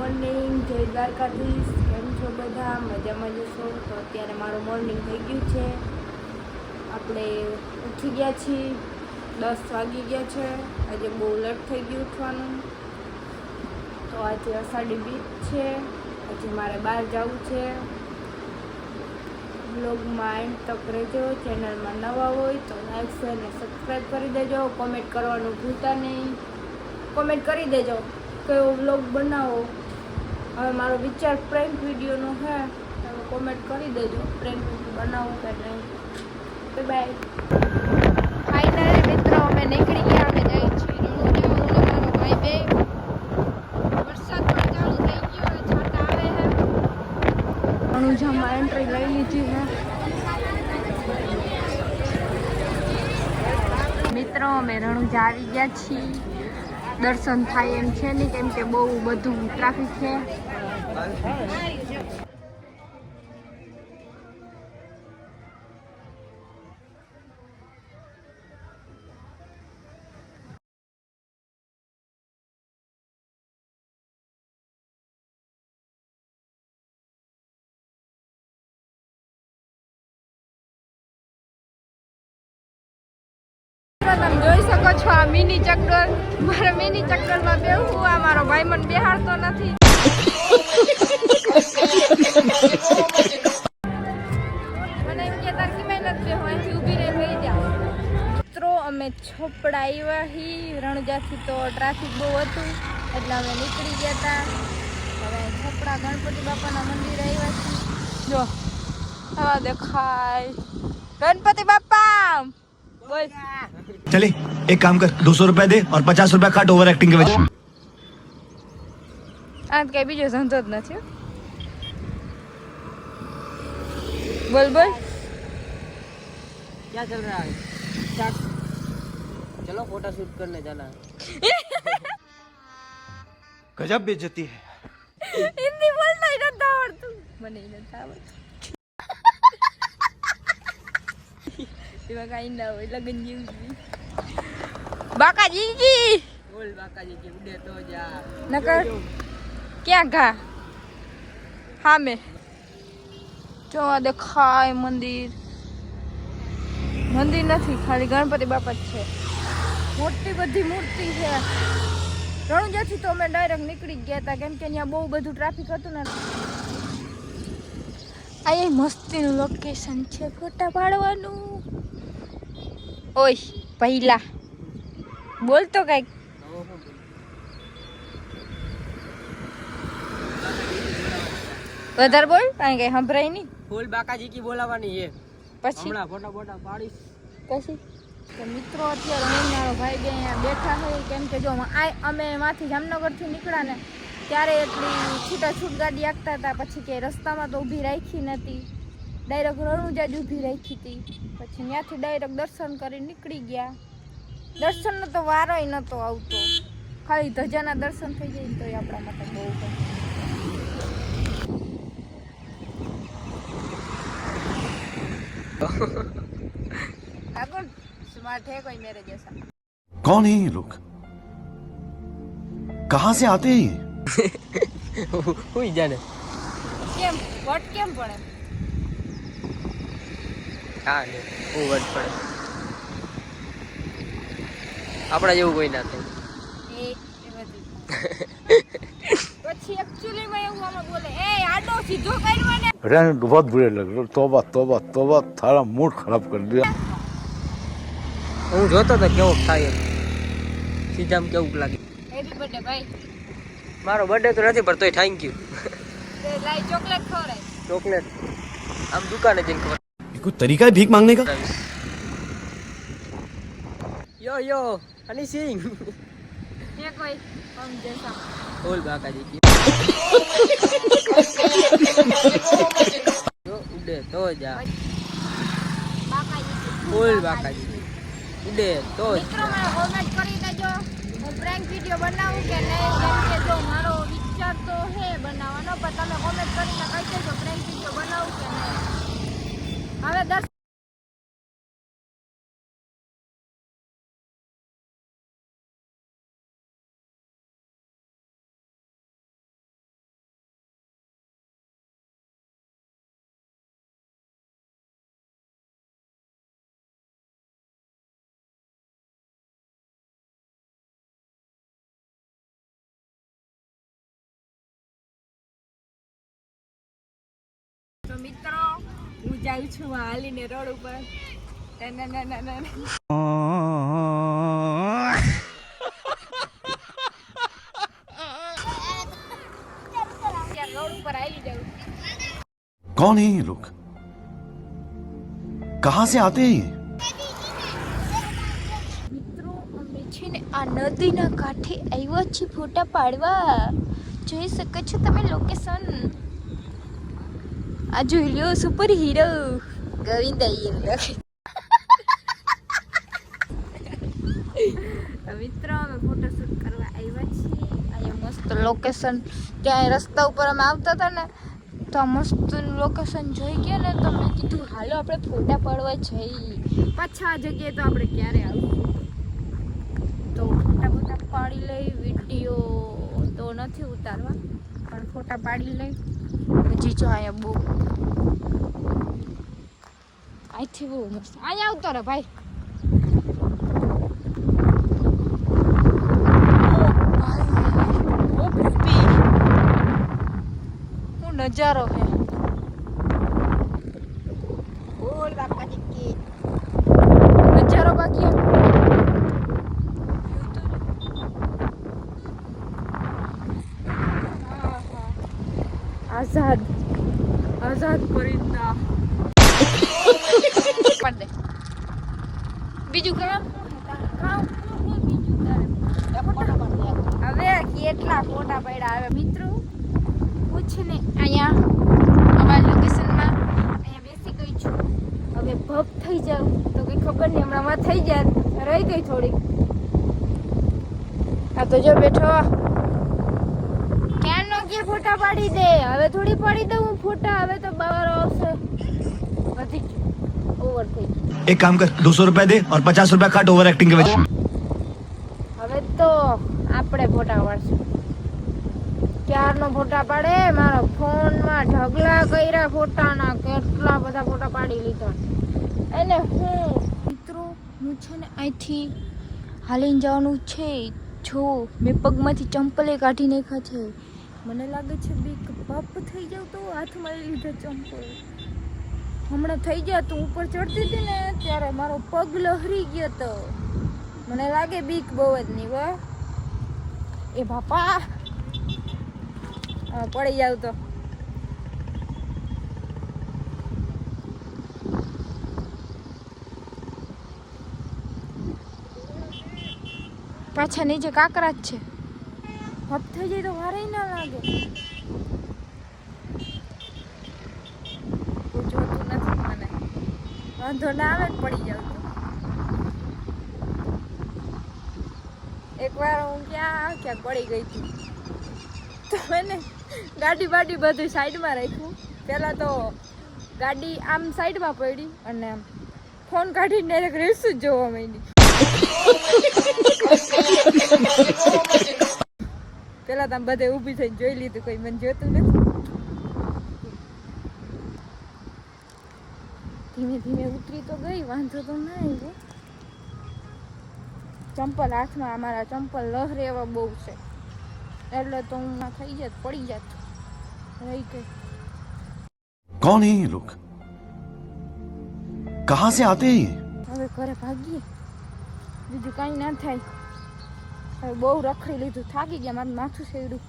Morning, જય દ્વારકાધીશ. કેમ છો બધા? મજામાં જશો? તો અત્યારે મારું મોર્નિંગ થઈ ગયું છે. આપણે ઉઠી ગયા છીએ, 10 વાગી ગયા છે. આજે બહુ લેટ થઈ ગયું ઉઠવાનું. તો આજે અષાઢી બીજ છે. આજે મારે બહાર જવું છે. બ્લોગમાં એન્ડ તક રહેજો. ચેનલમાં નવા હોય તો લાઈક, શેર અને સબસ્ક્રાઈબ કરી દેજો. કોમેન્ટ કરવાનું ભૂલતા નહીં. કોમેન્ટ કરી દેજો કયો વ્લોગ બનાવો. હવે મારો વિચાર પ્રેન્ક વિડીયોનો છે, તમે કોમેન્ટ કરી દેજો પ્રેન્ક વિડીયો બનાવો કે નહીં. બાય. ફાઇનલી મિત્રો અમે નીકળી ગયા. અમે જઈએ છીએ રણુજા. હું મારો ભાઈ બે. વરસાદ પણ ચાલુ થઈ ગયો અને છાંટા આવે છે. રણુજામાં એન્ટ્રી લઈ લીધી છે. મિત્રો અમે રણુજા આવી ગયા છીએ. દર્શન થાય એમ છે નહીં, કેમ કે બહુ બધું ટ્રાફિક છે. તમે જોઈ શકો છો આ મિની ચક્કર. મારે મિની ચક્કરમાં બેહવું. આ મારો ભાઈ મને બેહાડતો નથી. મને એમ કે તાર કિમાઈ નથી બેહું, અહીંથી ઊભી રહી ગઈ જા. મિત્રો અમે છોપડા આવ્યા હી. રણજાથી તો ટ્રાફિક બહુ હતું એટલે અમે નીકળી ગયા હતા. હવે છોપડા ગણપતિ બાપાના મંદિર આવ્યા છીએ. જો હવા દેખાય ગણપતિ બાપા. બોલ. चले एक काम कर 200 रुपया दे और 50 रुपया काट ओवर एक्टिंग के वजह। आज कहीं बीजो धंधो ज नहीं। बोल बोल क्या चल रहा है? स्टार्ट। चलो फोटो शूट करने जाना है। गजब बेइज्जती है। हिंदी बोलता ही नहीं आवड़तु મને નથી આવડતું. એવા કાઈ ના હોય લગન જેવું. બાકાજી बोल बाकाजी की उड़े तो जा। નકર ક્યાં ઘા હા મે જો આ દેખાય મંદિર. મંદિર નથી, ખાલી ગણપતિ બાપા જ છે. મોટી બધી મૂર્તિ છે. રણુજાથી તો અમે ડાયરેક્ટ નીકળી ગયા હતા, કેમ કે ત્યાં બહુ બધું ટ્રાફિક હતું ને. આ મસ્તીનું લોકેશન છે ફોટા પાડવાનું. ઓય પહેલા બોલ તો કઈક. વધારે બોલ, કાંઈ કઈ સંભળાય નહીં. बोल बाकाजी की बोलावानी है। પછી हमारा फोटो फोटो पाड़ीश। પછી તો મિત્રો અત્યારે હું મારો ભાઈ બે અહીંયા બેઠા હોય, કેમ કે જો અમે માંથી જામનગરથી નીકળ્યા ને ત્યારે એટલી છૂટાછૂટ ગાડી આગતા હતા. પછી કે રસ્તામાં તો ઊભી રાખી નથી, ડાયરેક્ટ રણુજા જ ઊભી રાખી હતી. પછી ત્યાંથી ડાયરેક્ટ દર્શન કરી નીકળી ગયા. દર્શનનો તો વારોય નહોતો આવતો, ખાલી ધજાના દર્શન થઈ જાય તો આપણા માટે બહુ ગમે. આગળ સ્માર્ટ है कोई मेरे जैसा. कौन है ये लोग? कहाँ से आते हैं ये? हुई जाने। કેમ વટ કેમ પડે? हाँ ने वो वर्ड पड़े। આપણા જેવું કોઈ ના થાય. એ બધી પછી એક્ચ્યુઅલી એવું આમાં બોલે, એ આડો સીધો કર્યો ને. रहने दो, बहुत बुरे लग रहे। तौबा तौबा तौबा, थारा मूड खराब कर दिया। હું જોતો તો કેવું થાય એમ. સીધામ કેવું લાગે. હેપી બર્થડે ભાઈ. મારો બર્થડે તો નથી પણ તોય થેન્ક યુ. તે લાઈ ચોકલેટ ખવડાય. ચોકલેટ આમ દુકાને જઈને ये कोई तरीका है भीख मांगने का? यो यो हनी सिंह ये कोई हम जैसा. बोल बाकाजी की जो उड़े तो जा। બાકાજી. બોલ બાકાજી ઉડે તો જ. મિત્રો મને કોમેન્ટ કરી દેજો હું પ્રેન્ક વિડિયો બનાવું કે નહીં, કેમ કે જો મારો વિચાર તો હે બનાવવાનો, પણ તમે કોમેન્ટ કરીને કહી દેજો પ્રેન્ક વિડિયો બનાવું કે નહીં. હવે 10 તો મિત્રો હું જાઉં છું હાલીને રોડ ઉપર રોડ ઉપર આવી જાઉં. कौन है ये लोग कहां से आते हैं ये મિત્રો અમે છે ને આ નદીના કાંઠે આવ્યા છીએ ફોટા પાડવા. જોઈ શકો છો તમે લોકેશન. આ જોઈ લ્યો સુપર હીરો ગોવિંદ અય્યર. મિત્રો અમે ફોટોશૂટ કરવા આવ્યા છીએ. અહીંયા મસ્ત લોકેશન. ત્યાં રસ્તા ઉપર અમે આવતા હતા ને તો આ મસ્ત લોકેશન જોઈ ગયા ને તો મેં કીધું હાલો આપણે ફોટા પાડવા જઈએ. પાછા આ જગ્યાએ તો આપણે ક્યારે આવીશું તો ફોટા પાડી લઈ. વિડીયો તો નથી ઉતારવા પણ ફોટા પાડી લઈ. હજી જો અહીંયા બહુ અહીંથી બહુ મસ્ત. અહીંયા આવતો રે ભાઈ. નજારો હે બોલ બાપા કી નજારો બાકી આઝાદ આઝાદ પરિંદા. બીજું કામ હવે કેટલા ફોટા પડ્યા. હવે મિત્રો છે ને અહીંયા અમારા લોકેશનમાં અહીંયા બેસી ગઈ છું. હવે ભપ થઈ જાઉં તો કંઈ ખબર નહીં. હમણાં થઈ જાય રહી ગઈ થોડીક. આ તો જો બેઠો ક્યાં નો કે ફોટા પાડી દે. હવે થોડી પાડી દઉં હું ફોટા. હવે તો બાવારો આવશે. વધી ગયું ઓવર થઈ ગયું. एक काम कर 200 रुपए दे और 50 रुपए काट ओवर एक्टिंग के वजह હવે તો આપણે ફોટા પાડશું. ક્યારનો ફોટા પાડે. મારા ફોનમાં ઢગલા કર્યા ફોટાના. કેટલા બધા ફોટા પાડી લીધા. અને હું મિત્રો હું છે ને અહીંથી હાલીને જવાનું છે. જો મેં પગમાંથી ચંપલે કાઢી નાખ્યા છે. મને લાગે છે બીક બાપ થઈ જાવ તો હાથમાં લઈ લીધા ચંપલ. હમણાં થઈ ગયા તો ઉપર ચડતી હતી ને ત્યારે મારો પગ લહરી ગયો તો. મને લાગે બીક બહુ જ નહીં. વાહ એ બાપા પડી જાવ તો. પાછા નીચે કાંકરા જ છે. હપ થઈ જાય તો વારે ના લાગે. કોઈ જોતું નથી મને. વાંધો ના આવે ને પડી જાવ તો. એકવાર હું ક્યાં પડી ગઈ હતી તો મને ગાડી બાડી બધું સાઈડમાં રાખ્યું. પહેલાં તો ગાડી આમ સાઈડમાં પડી અને ફોન કાઢીને રીલ્સ જ જોવા માંડી. પહેલાં તો આમ બધે ઊભી થઈને જોઈ લીધું. કોઈ મને જોતું નથી. ધીમે ધીમે ઉતરી તો ગઈ. વાંધો તો ના આવ્યો. ચંપલ હાથમાં અમારા ચંપલ લહરે એવા બહુ છે એટલે તો હું થઈ જાત પડી જાત રહી ગઈ. कौन है ये लोग कहां से आते हैं ये હવે ઘરે ભાગીએ. બીજું કાંઈ ના થાય. હવે બહુ રખડી લીધું. થાકી ગયા. મારું માથું સેડું.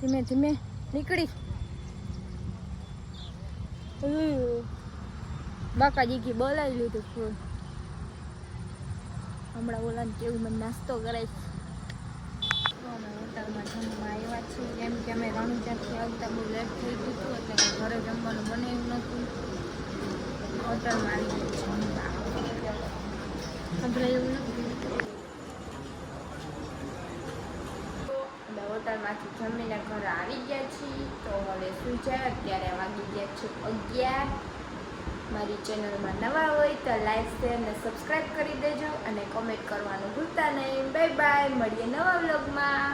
ધીમે ધીમે નીકળી. બાકાજી કી બોલાવી લીધું ફોન. હમણાં ઓલાને કેવું મને નાસ્તો કરાય. અમે હોટલમાં જમવા આવ્યા છીએ. કેમ કે અમે રણુજાથી આવતા બહુ લેટ થઈ ગયું હતું એટલે ઘરે જમવાનું બનાવ્યું નહોતું. હોટલમાં આવી ગયું જમવા. આપણે એવું નથી. અમે હોટલમાંથી જમીને ઘરે આવી ગયા છીએ. તો હવે શું છે અત્યારે વાગી ગયા છે 11. મારી ચેનલમાં નવા હોય તો લાઈક શેર અને સબસ્ક્રાઈબ કરી દેજો અને કોમેન્ટ કરવાનું ભૂલતા નહીં. Bye bye. મળીએ નવા વ્લોગમાં.